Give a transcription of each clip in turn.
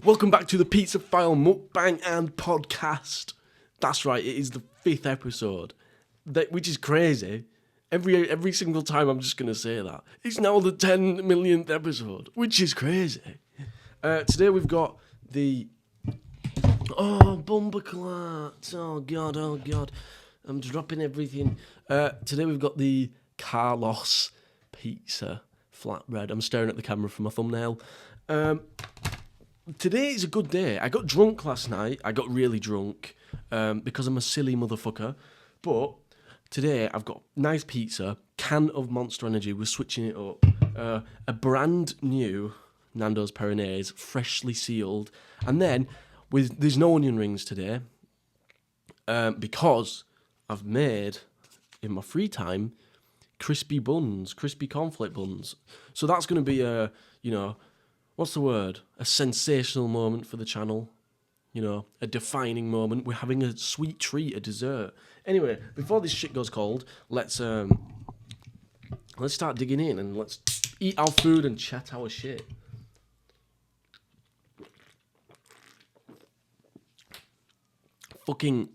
Welcome back to the PizzaFile Mukbang and Podcast. That's right, it is the 5th episode, which is crazy. Every single time I'm just going to say that. It's now the 10 millionth episode, which is crazy. Today we've got the... Oh, Bumperclat. Oh, God. I'm dropping everything. Today we've got the Carlos Pizza Flatbread. I'm staring at the camera for my thumbnail. Today is a good day. I got drunk last night. I got really drunk because I'm a silly motherfucker. But today I've got nice pizza, can of Monster Energy. We're switching it up. A brand new Nando's Peronaise, freshly sealed. And then there's no onion rings today because I've made, in my free time, crispy cornflake buns. So that's going to be what's the word? A sensational moment for the channel. A defining moment. We're having a sweet treat, a dessert. Anyway, before this shit goes cold, let's start digging in and let's eat our food and chat our shit. Fucking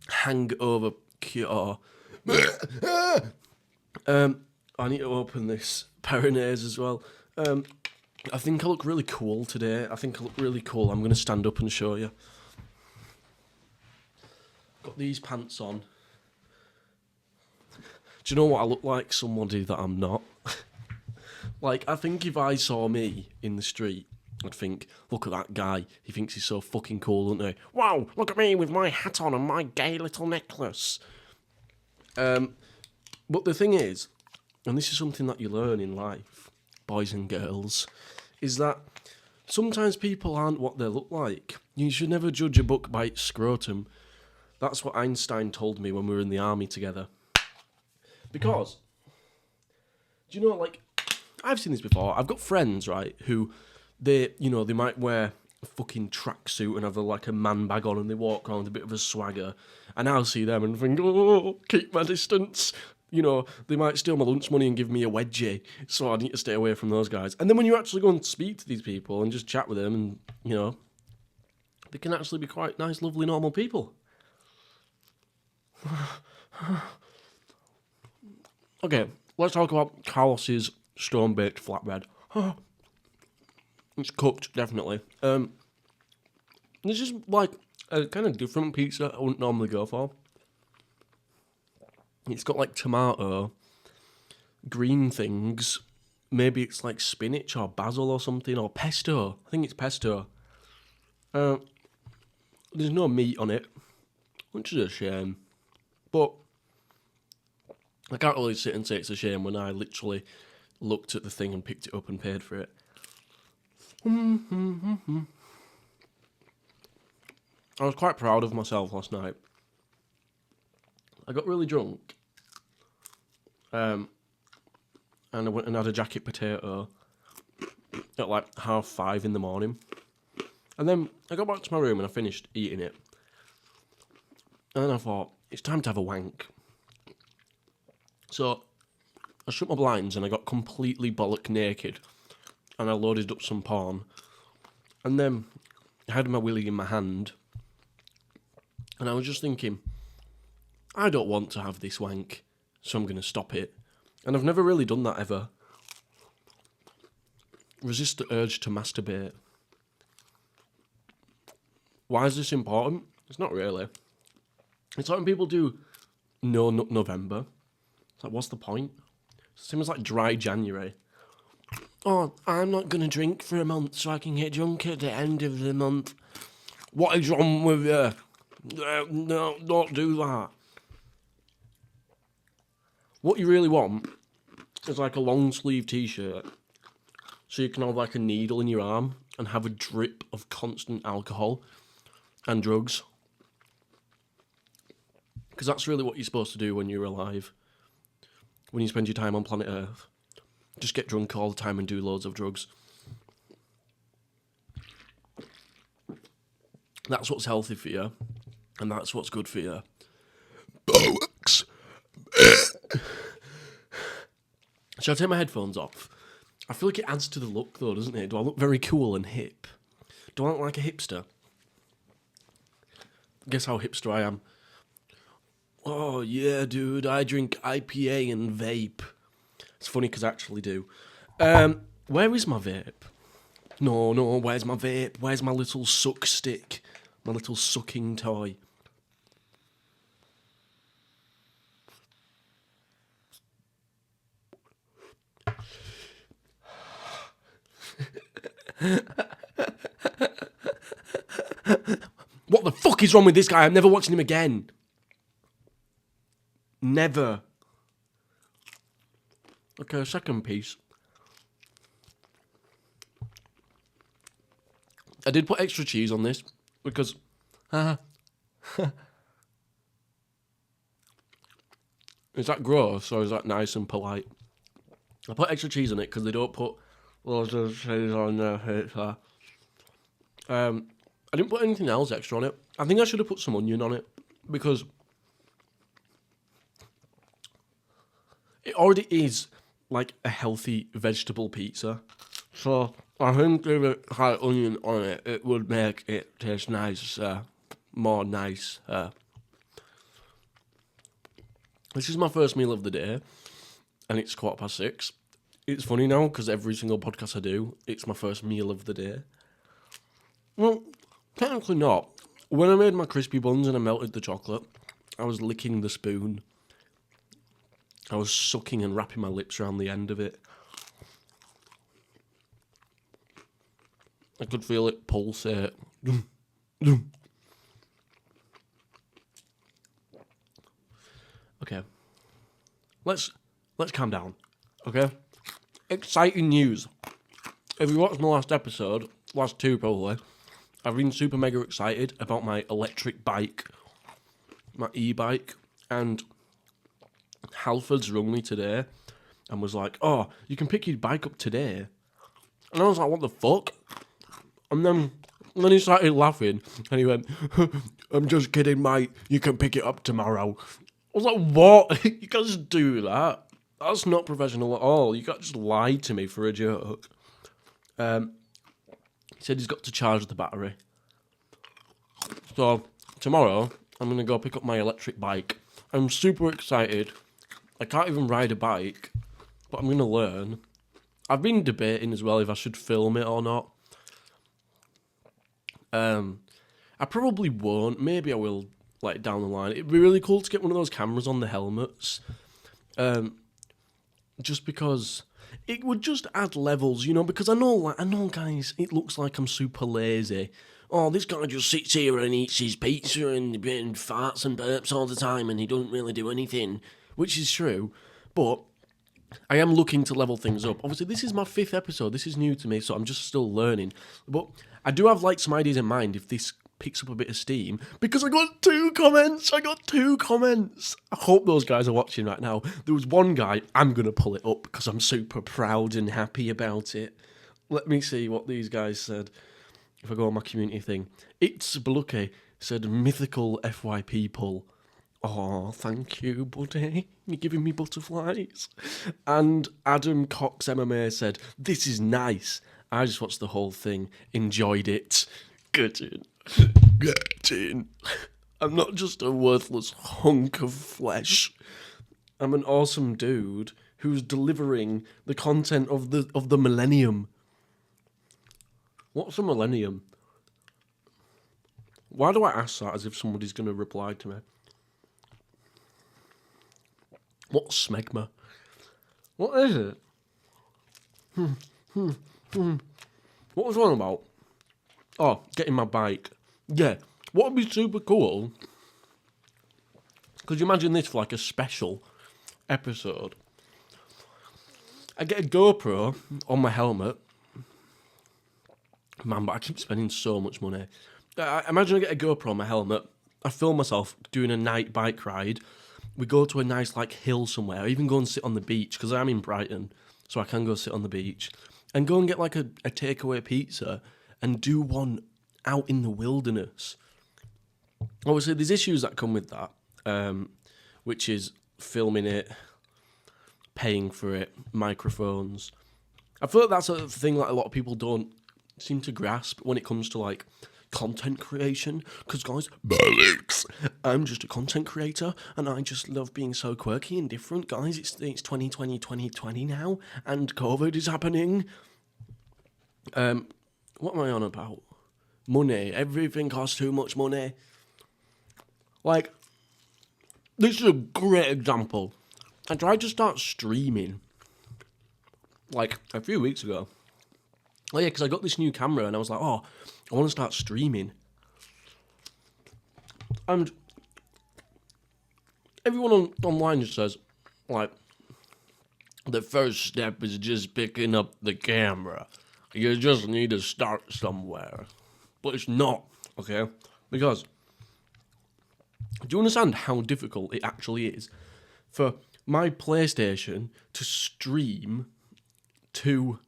hangover cure. I need to open this Peronaise as well. I think I look really cool today. I'm going to stand up and show you. Got these pants on. Do you know what I look like? Somebody that I'm not. I think if I saw me in the street, I'd think, look at that guy. He thinks he's so fucking cool, doesn't he? Wow, look at me with my hat on and my gay little necklace. But the thing is, and this is something that you learn in life, boys and girls, is that sometimes people aren't what they look like. You should never judge a book by its scrotum. That's what Einstein told me when we were in the army together. Because, do you know, I've seen this before. I've got friends, right, who, they might wear a fucking tracksuit and have a man bag on and they walk around with a bit of a swagger. And I'll see them and think, oh, keep my distance. They might steal my lunch money and give me a wedgie, so I need to stay away from those guys. And then when you actually go and speak to these people and just chat with them, and, they can actually be quite nice, lovely, normal people. Okay, let's talk about Carlos's stone-baked flatbread. It's cooked, definitely. This is a kind of different pizza I wouldn't normally go for. It's got tomato, green things. Maybe it's spinach or basil or something, or pesto. I think it's pesto. There's no meat on it, which is a shame. But I can't really sit and say it's a shame when I literally looked at the thing and picked it up and paid for it. I was quite proud of myself last night. I got really drunk, and I went and had a jacket potato at 5:30 in the morning. And then I got back to my room and I finished eating it. And then I thought, it's time to have a wank. So I shut my blinds and I got completely bollock naked. And I loaded up some porn. And then I had my willy in my hand. And I was just thinking, I don't want to have this wank, so I'm going to stop it. And I've never really done that ever. Resist the urge to masturbate. Why is this important? It's not really. It's when people do no November. It's what's the point? It's the same as dry January. Oh, I'm not going to drink for a month so I can get drunk at the end of the month. What is wrong with you? No, don't do that. What you really want is a long sleeve t-shirt so you can have a needle in your arm and have a drip of constant alcohol and drugs. Because that's really what you're supposed to do when you're alive. When you spend your time on planet Earth. Just get drunk all the time and do loads of drugs. That's what's healthy for you. And that's what's good for you. Bollocks. Shall I take my headphones off? I feel like it adds to the look though, doesn't it? Do I look very cool and hip? Do I look like a hipster? Guess how hipster I am. Oh, yeah, dude, I drink IPA and vape. It's funny because I actually do. Where is my vape? No, where's my vape? Where's my little suck stick? My little sucking toy? What the fuck is wrong with this guy? I'm never watching him again. Never. Okay, second piece. I did put extra cheese on this because... Is that gross or is that nice and polite? I put extra cheese on it because they don't put loads of cheese on their pizza. I didn't put anything else extra on it. I think I should have put some onion on it because it already is like a healthy vegetable pizza. So I think if it had onion on it, it would make it taste nice, more nice. This is my first meal of the day, and it's 6:15. It's funny now, because every single podcast I do, it's my first meal of the day. Well, technically not. When I made my crispy buns and I melted the chocolate, I was licking the spoon. I was sucking and wrapping my lips around the end of it. I could feel it pulsate. Okay. Let's calm down. Okay? Exciting news. If you watched my last episode, last two probably, I've been super mega excited about my electric bike, my e-bike, and Halford's rung me today and was like, oh, you can pick your bike up today. And I was like, what the fuck? And then he started laughing and he went, I'm just kidding, mate, you can pick it up tomorrow. I was like, what? You can't just do that. That's not professional at all. You can't just lie to me for a joke. He said he's got to charge the battery. So, tomorrow, I'm going to go pick up my electric bike. I'm super excited. I can't even ride a bike, but I'm going to learn. I've been debating as well if I should film it or not. I probably won't. Maybe I will, like, down the line. It'd be really cool to get one of those cameras on the helmets. Just because it would just add levels, you know, because I know, guys, it looks like I'm super lazy. Oh, this guy just sits here and eats his pizza and farts and burps all the time and he doesn't really do anything, which is true, but I am looking to level things up. Obviously, this is my 5th episode. This is new to me, so I'm just still learning. But I do have, like, some ideas in mind if this picks up a bit of steam, because I got 2 comments. I hope those guys are watching right now. There was one guy, I'm going to pull it up because I'm super proud and happy about it. Let me see what these guys said. If I go on my community thing. It's Blucky said, mythical FY people. Oh, thank you, buddy. You're giving me butterflies. And Adam Cox MMA said, this is nice. I just watched the whole thing. Enjoyed it. Get in. I'm not just a worthless hunk of flesh. I'm an awesome dude who's delivering the content of the millennium. What's a millennium? Why do I ask that as if somebody's going to reply to me? What's smegma? What is it? What was I on about? Oh, getting my bike. Yeah, what would be super cool? Could you imagine this for like a special episode? I get a GoPro on my helmet. Man, but I keep spending so much money. Imagine I get a GoPro on my helmet. I film myself doing a night bike ride. We go to a nice like hill somewhere. I even go and sit on the beach because I'm in Brighton, so I can go sit on the beach and go and get like a takeaway pizza and do one out in the wilderness. Obviously, there's issues that come with that, which is filming it, paying for it, microphones. I feel like that's a thing that a lot of people don't seem to grasp when it comes to like content creation. Because guys, I'm just a content creator and I just love being so quirky and different. Guys, it's 2020 now and COVID is happening. What am I on about? Money. Everything costs too much money. Like, this is a great example. I tried to start streaming like a few weeks ago. Oh yeah, because I got this new camera and I was like, oh, I want to start streaming. And everyone online just says, like, the first step is just picking up the camera. You just need to start somewhere. But it's not, okay? Because, do you understand how difficult it actually is for my PlayStation to stream to,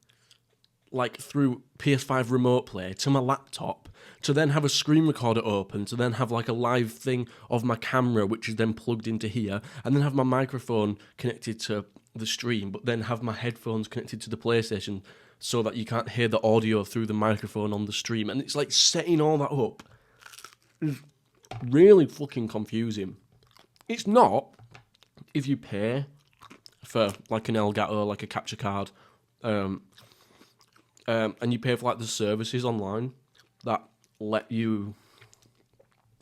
like, through PS5 Remote Play to my laptop, to then have a screen recorder open, to then have, like, a live thing of my camera, which is then plugged into here, and then have my microphone connected to the stream, but then have my headphones connected to the PlayStation so that you can't hear the audio through the microphone on the stream. And it's like setting all that up is really fucking confusing. It's not if you pay for like an Elgato, like a capture card, and you pay for like the services online that let you,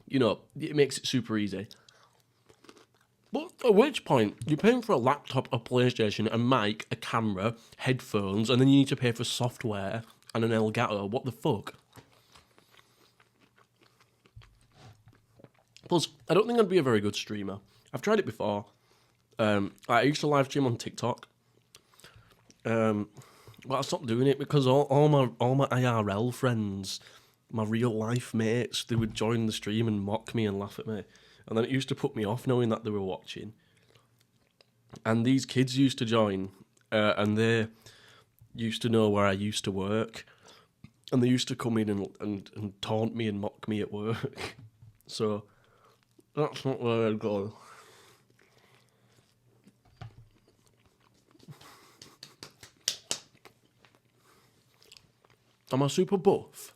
you know, it makes it super easy. But at which point, you're paying for a laptop, a PlayStation, a mic, a camera, headphones, and then you need to pay for software and an Elgato. What the fuck? Plus, I don't think I'd be a very good streamer. I've tried it before. I used to live stream on TikTok. But I stopped doing it because all my IRL friends, my real life mates, they would join the stream and mock me and laugh at me. And then it used to put me off knowing that they were watching. And these kids used to join, and they used to know where I used to work. And they used to come in and taunt me and mock me at work. So, that's not where I'd go. Am I super buff?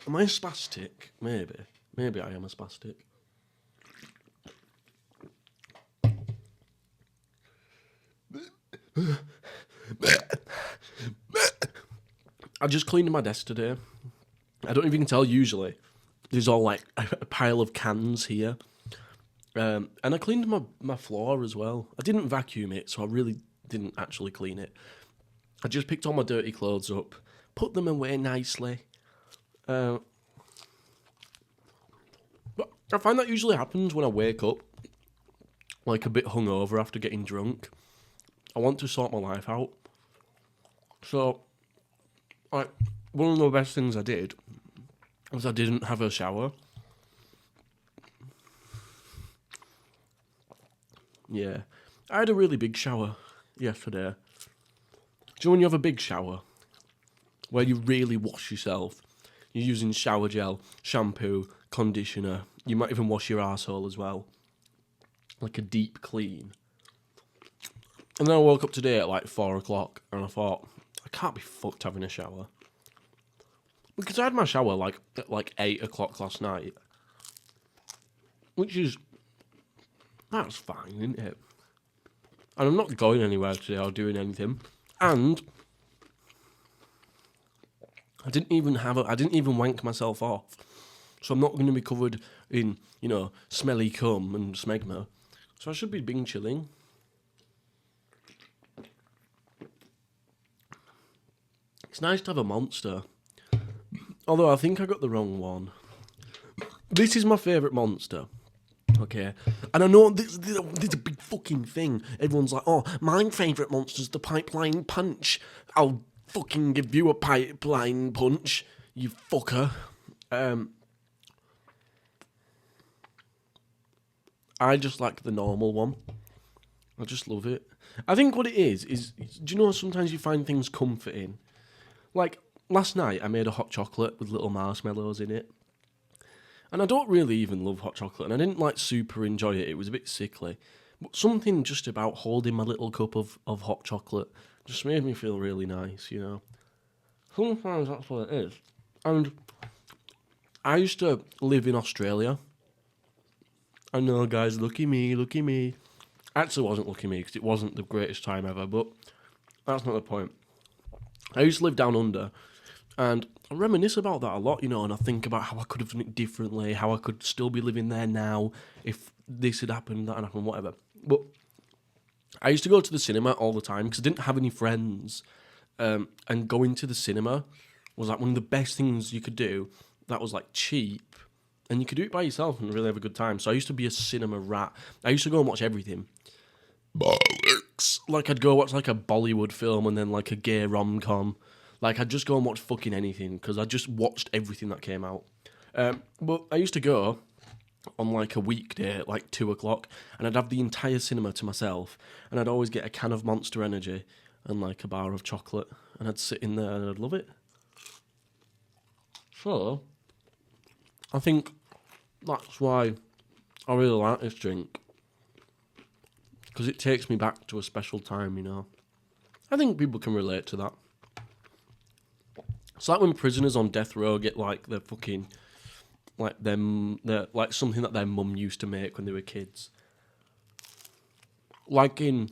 Am I a spastic? Maybe. Maybe I am a spastic. I just cleaned my desk today. I don't even tell usually. There's all like a pile of cans here. And I cleaned my floor as well. I didn't vacuum it, so I really didn't actually clean it. I just picked all my dirty clothes up, put them away nicely. But I find that usually happens when I wake up, like a bit hungover after getting drunk. I want to sort my life out. So, like, one of the best things I did was I didn't have a shower. Yeah. I had a really big shower yesterday. Do you know when you have a big shower? Where you really wash yourself? You're using shower gel, shampoo, conditioner. You might even wash your arsehole as well. Like a deep clean. And then I woke up today at like 4 o'clock and I thought, I can't be fucked having a shower. Because I had my shower like at like 8 o'clock last night. Which is, that's fine, isn't it? And I'm not going anywhere today or doing anything. And I didn't even wank myself off. So I'm not going to be covered in, you know, smelly cum and smegma. So I should be being chilling. It's nice to have a monster. Although I think I got the wrong one. This is my favourite monster. Okay. And I know this is a big fucking thing. Everyone's like, oh, my favourite monster's the pipeline punch. I'll fucking give you a pipeline punch, you fucker. I just like the normal one. I just love it. I think what it is, do you know sometimes you find things comforting? Like, last night I made a hot chocolate with little marshmallows in it. And I don't really even love hot chocolate, and I didn't like super enjoy it. It was a bit sickly. But something just about holding my little cup of hot chocolate just made me feel really nice, you know. Sometimes that's what it is. And I used to live in Australia. I know, guys, lucky me, lucky me. Actually, wasn't lucky me because it wasn't the greatest time ever, but that's not the point. I used to live down under, and I reminisce about that a lot, you know, and I think about how I could have done it differently, how I could still be living there now if this had happened, that had happened, whatever. But I used to go to the cinema all the time because I didn't have any friends, and going to the cinema was like one of the best things you could do that was like cheap, and you could do it by yourself and really have a good time. So I used to be a cinema rat. I used to go and watch everything. Bollocks. Like, I'd go watch, like, a Bollywood film and then, like, a gay rom-com. Like, I'd just go and watch fucking anything because I just watched everything that came out. But I used to go on, like, a weekday at, like, 2 o'clock, and I'd have the entire cinema to myself, and I'd always get a can of Monster Energy and, like, a bar of chocolate, and I'd sit in there and I'd love it. So, I think that's why I really like this drink. Because it takes me back to a special time, you know. I think people can relate to that. It's like when prisoners on death row get, like, their fucking, like, like, something that their mum used to make when they were kids. Like in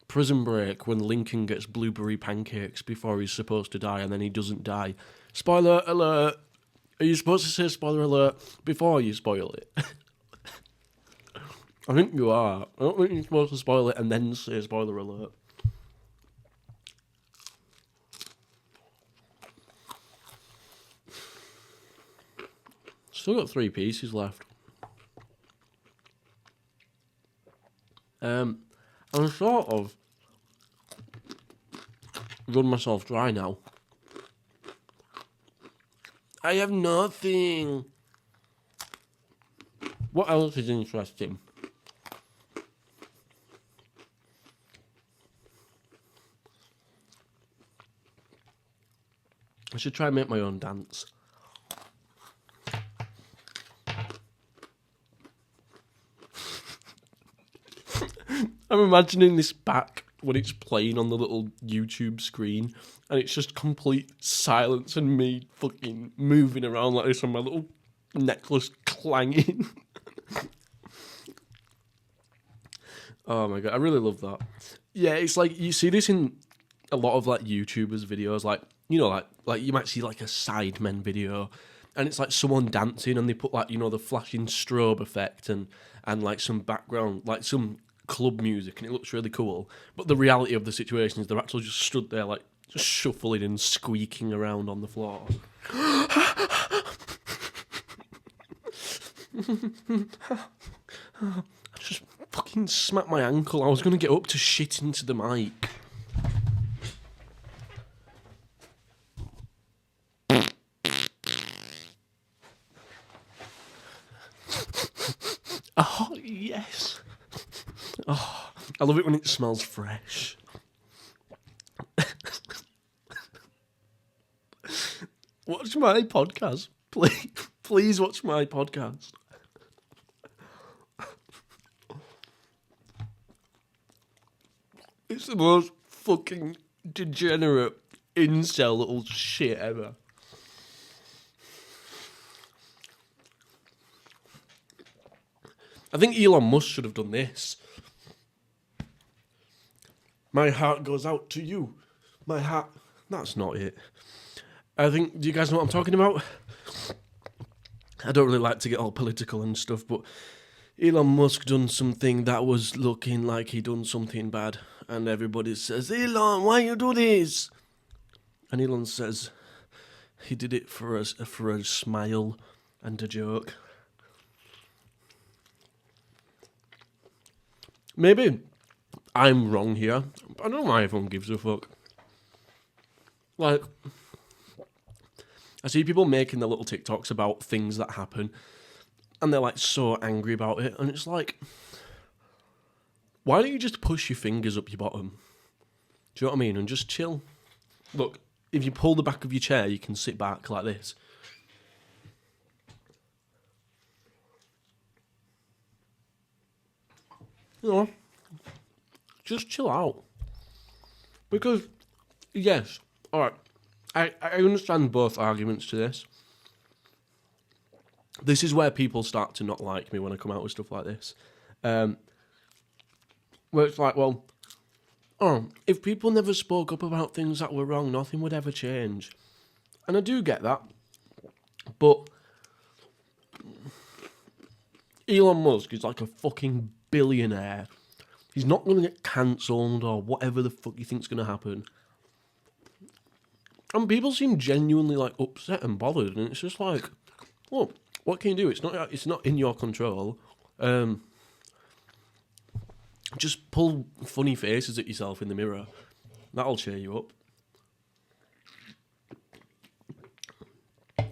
Prison Break, when Lincoln gets blueberry pancakes before he's supposed to die, and then he doesn't die. Spoiler alert! Are you supposed to say spoiler alert before you spoil it? I think you are. I don't think you're supposed to spoil it and then say spoiler alert. Still got 3 pieces left. I'm sort of run myself dry now. I have nothing. What else is interesting? I should try and make my own dance. I'm imagining this back when it's playing on the little YouTube screen, and it's just complete silence and me fucking moving around like this on my little necklace clanging. Oh my god, I really love that. Yeah, it's like, you see this in a lot of like YouTubers' videos, like, you know, like you might see like a Sidemen video, and it's like someone dancing, and they put like, you know, the flashing strobe effect and like some background, like some club music, and it looks really cool. But the reality of the situation is they're actually just stood there like just shuffling and squeaking around on the floor. I just fucking smacked my ankle. I was going to get up to shit into the mic. Oh, yes. Oh, I love it when it smells fresh. Watch my podcast. Please watch my podcast. It's the most fucking degenerate incel little shit ever. I think Elon Musk should have done this. My heart goes out to you. My heart... That's not it. I think... Do you guys know what I'm talking about? I don't really like to get all political and stuff, but Elon Musk done something that was looking like he done something bad. And everybody says, Elon, why you do this? And Elon says, he did it for a smile and a joke. Maybe I'm wrong here. I don't know why everyone gives a fuck. Like, I see people making their little TikToks about things that happen, and they're like so angry about it, and it's like, why don't you just push your fingers up your bottom? Do you know what I mean? And just chill. Look, if you pull the back of your chair, you can sit back like this. you know, just chill out. Because, yes, alright, I understand both arguments to this. This is where people start to not like me when I come out with stuff like this. Where it's like, well, if people never spoke up about things that were wrong, nothing would ever change. And I do get that. But Elon Musk is like a fucking billionaire. He's not going to get cancelled or whatever the fuck you think's going to happen. And people seem genuinely like upset and bothered, and it's just like, well, what can you do? It's not in your control. Just pull funny faces at yourself in the mirror. That'll cheer you up.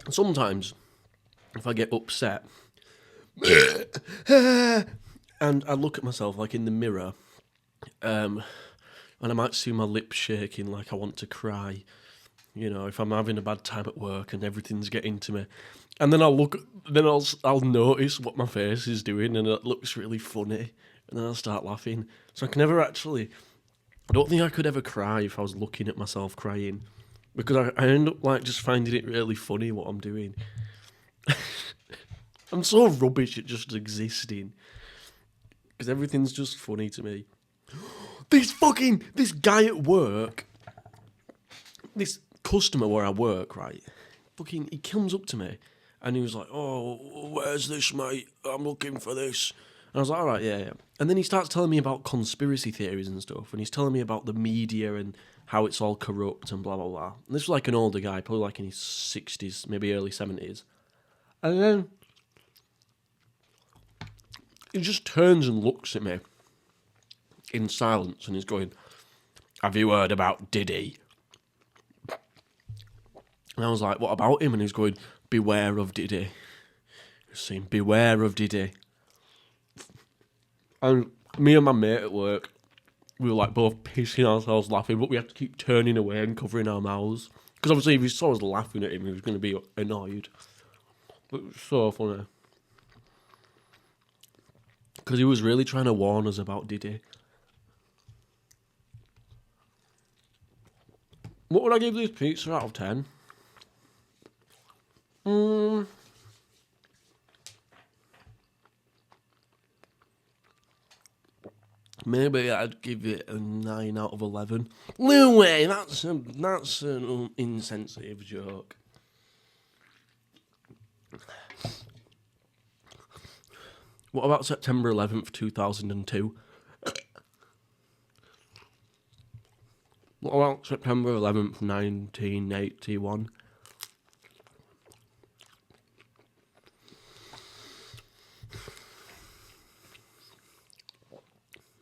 Sometimes, if I get upset, and I look at myself like in the mirror, and I might see my lips shaking like I want to cry. You know, if I'm having a bad time at work and everything's getting to me, and then I'll notice what my face is doing, and it looks really funny, and then I'll start laughing. So I can never actually. I don't think I could ever cry if I was looking at myself crying, because I end up like just finding it really funny what I'm doing. I'm so rubbish at just existing, because everything's just funny to me. This guy at work, this customer where I work, right? He comes up to me and he was like, "Oh, where's this, mate? I'm looking for this." And I was like, "All right, yeah." And then he starts telling me about conspiracy theories and stuff, and he's telling me about the media and how it's all corrupt and blah, blah, blah. And this was like an older guy, probably like in his 60s, maybe early 70s. And then he just turns and looks at me in silence, and he's going, "Have you heard about Diddy?" And I was like, "What about him?" And he's going, "Beware of Diddy." He's saying, "Beware of Diddy." And me and my mate at work, we were like both pissing ourselves laughing, but we had to keep turning away and covering our mouths. Because obviously if he saw us laughing at him, he was going to be annoyed. But it was so funny. Because he was really trying to warn us about Diddy. What would I give this pizza out of 10? Maybe I'd give it a 9 out of 11. No way, that's an insensitive joke. What about September 11th, 2002? What about September 11th, 1981?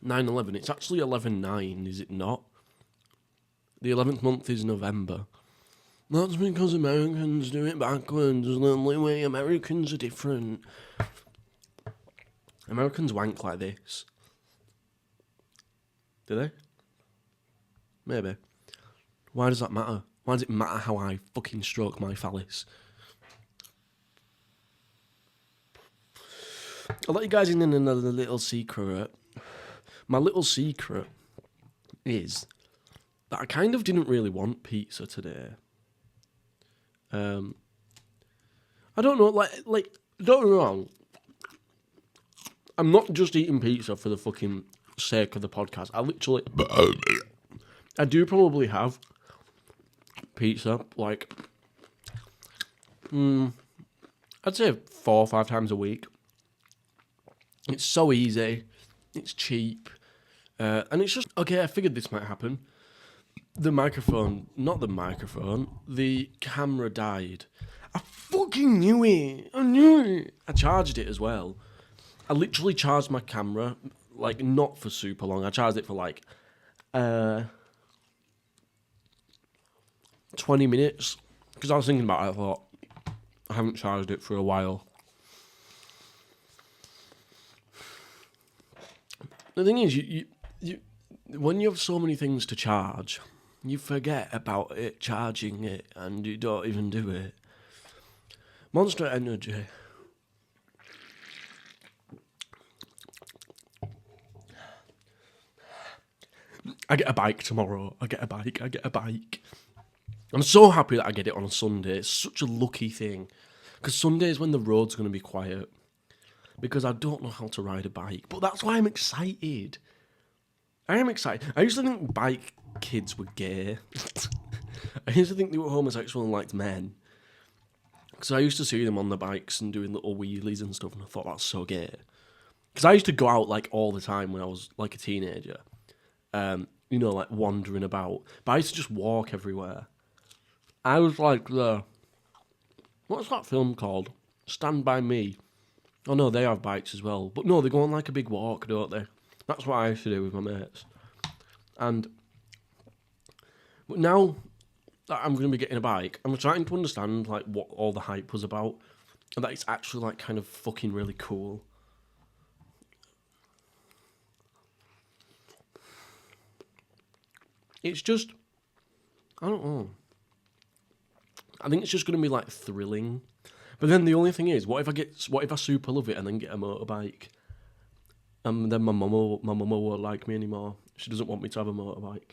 9/11. It's actually 11/9, is it not? The 11th month is November. That's because Americans do it backwards. The only way Americans are different. Americans wank like this. Do they? Maybe. Why does that matter? Why does it matter how I fucking stroke my phallus? I'll let you guys in another little secret. My little secret is that I kind of didn't really want pizza today. I don't know, like, don't get me wrong. I'm not just eating pizza for the fucking sake of the podcast. I do probably have pizza, like, I'd say 4 or 5 times a week. It's so easy. It's cheap. And it's just, okay, I figured this might happen. The camera died. I fucking knew it. I knew it. I charged it as well. I literally charged my camera, like, not for super long. I charged it for, like, 20 minutes. Because I was thinking about it, I thought, I haven't charged it for a while. The thing is, you when you have so many things to charge, you forget about it, charging it, and you don't even do it. Monster Energy. I get a bike tomorrow. I get a bike. I'm so happy that I get it on a Sunday. It's such a lucky thing. Because Sunday is when the road's going to be quiet. Because I don't know how to ride a bike. But that's why I'm excited. I am excited. I used to think bike kids were gay. I used to think they were homosexual and liked men. Because I used to see them on the bikes and doing little wheelies and stuff. And I thought that's so gay. Because I used to go out like all the time when I was like a teenager. You know, like wandering about. But I used to just walk everywhere. I was like what's that film called? Stand By Me. Oh no, they have bikes as well. But no, they go on like a big walk, don't they? That's what I used to do with my mates. But now that I'm going to be getting a bike, I'm trying to understand like what all the hype was about. And that it's actually like kind of fucking really cool. It's just, I don't know. I think it's just going to be like thrilling. But then the only thing is, what if I super love it and then get a motorbike? And then my mama won't like me anymore. She doesn't want me to have a motorbike.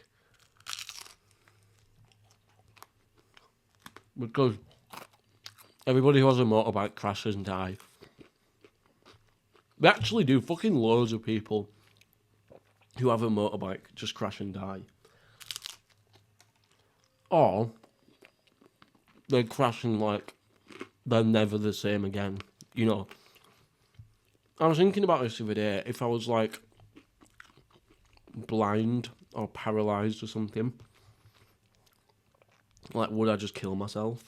Because everybody who has a motorbike crashes and dies. They actually do. Fucking loads of people who have a motorbike just crash and die. Or they crash and like they're never the same again. You know. I was thinking about this the other day. If I was like blind or paralysed or something, like would I just kill myself?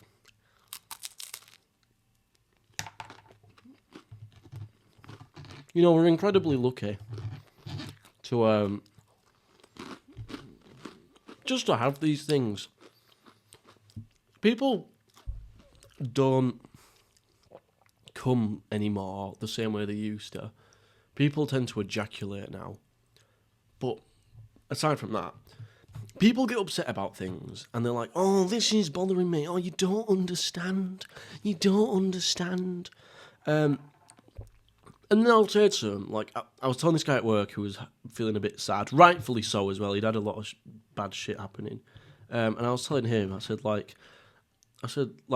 You know, we're incredibly lucky to just to have these things. People don't come anymore the same way they used to. People tend to ejaculate now. But aside from that, people get upset about things and they're like, oh, this is bothering me. Oh, you don't understand. You don't understand. And then I'll say to them, like, I was telling this guy at work who was feeling a bit sad, rightfully so as well. He'd had a lot of bad shit happening. And I was telling him, I said,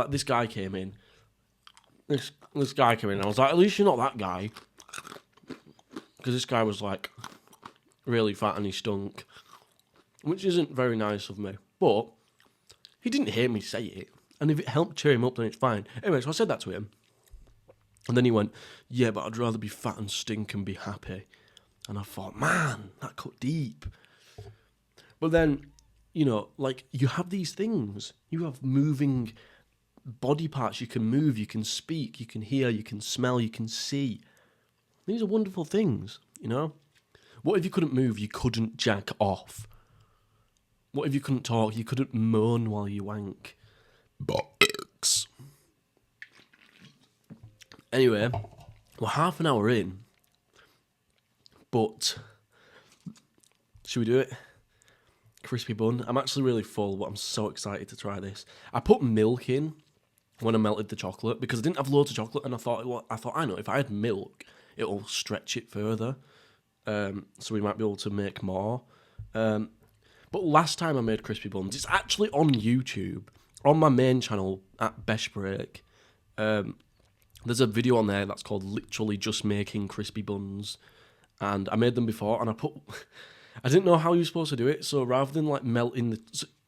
this guy came in. This guy came in, and I was like, at least you're not that guy. Because this guy was, like, really fat and he stunk. Which isn't very nice of me. But he didn't hear me say it. And if it helped cheer him up, then it's fine. Anyway, so I said that to him. And then he went, yeah, but I'd rather be fat and stink and be happy. And I thought, man, that cut deep. But then, you know, like, you have these things. You have moving body parts. You can move, you can speak, you can hear, you can smell, you can see. These are wonderful things, you know? What if you couldn't move? You couldn't jack off. What if you couldn't talk? You couldn't moan while you wank. Bollocks. Anyway, we're half an hour in, but should we do it? Crispy bun. I'm actually really full, but I'm so excited to try this. I put milk in when I melted the chocolate because I didn't have loads of chocolate, and I thought, I know if I had milk, it'll stretch it further, so we might be able to make more. But last time I made crispy buns, it's actually on YouTube, on my main channel at Best Break. There's a video on there that's called literally just making crispy buns, and I made them before, and I didn't know how you're supposed to do it, so rather than like melting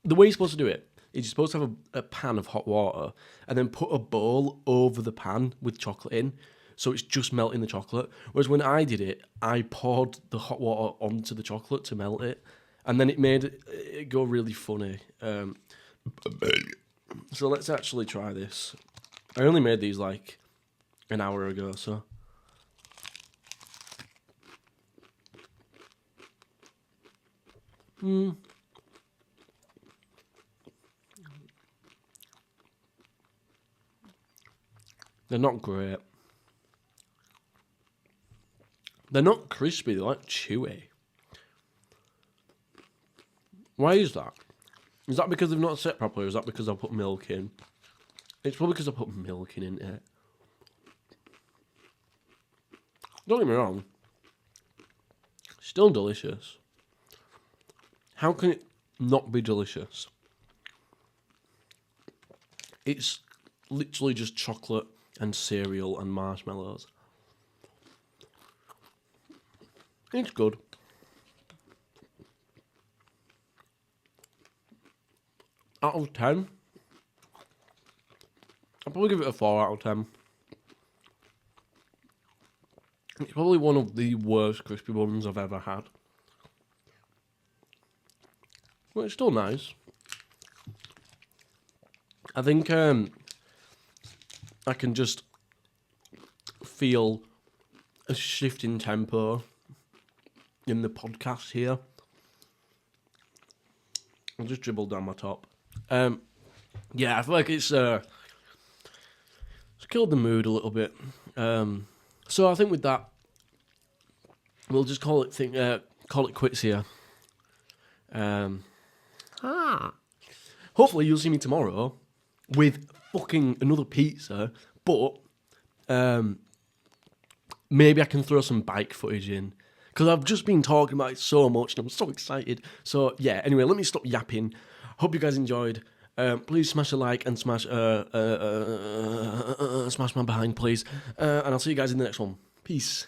the way you're supposed to do it is you're supposed to have a pan of hot water and then put a bowl over the pan with chocolate in, so it's just melting the chocolate. Whereas when I did it, I poured the hot water onto the chocolate to melt it, and then it made it go really funny. So let's actually try this. I only made these like an hour ago, so. They're not great. They're not crispy, they're like chewy. Why is that? Is that because they've not set properly, or is that because I put milk in? It's probably because I put milk in it. Don't get me wrong. Still delicious. How can it not be delicious? It's literally just chocolate and cereal and marshmallows. It's good. Out of 10, I'll probably give it a 4 out of 10. It's probably one of the worst crispy buns I've ever had. But it's still nice. I think I can just feel a shift in tempo in the podcast here. I'll just dribble down my top. Yeah, I feel like it's killed the mood a little bit. So I think with that, we'll just call it quits here. Hopefully you'll see me tomorrow with fucking another pizza, but maybe I can throw some bike footage in, because I've just been talking about it so much and I'm so excited. So yeah, anyway, let me stop yapping. Hope you guys enjoyed. Please smash a like and smash my behind, please. And I'll see you guys in the next one. Peace.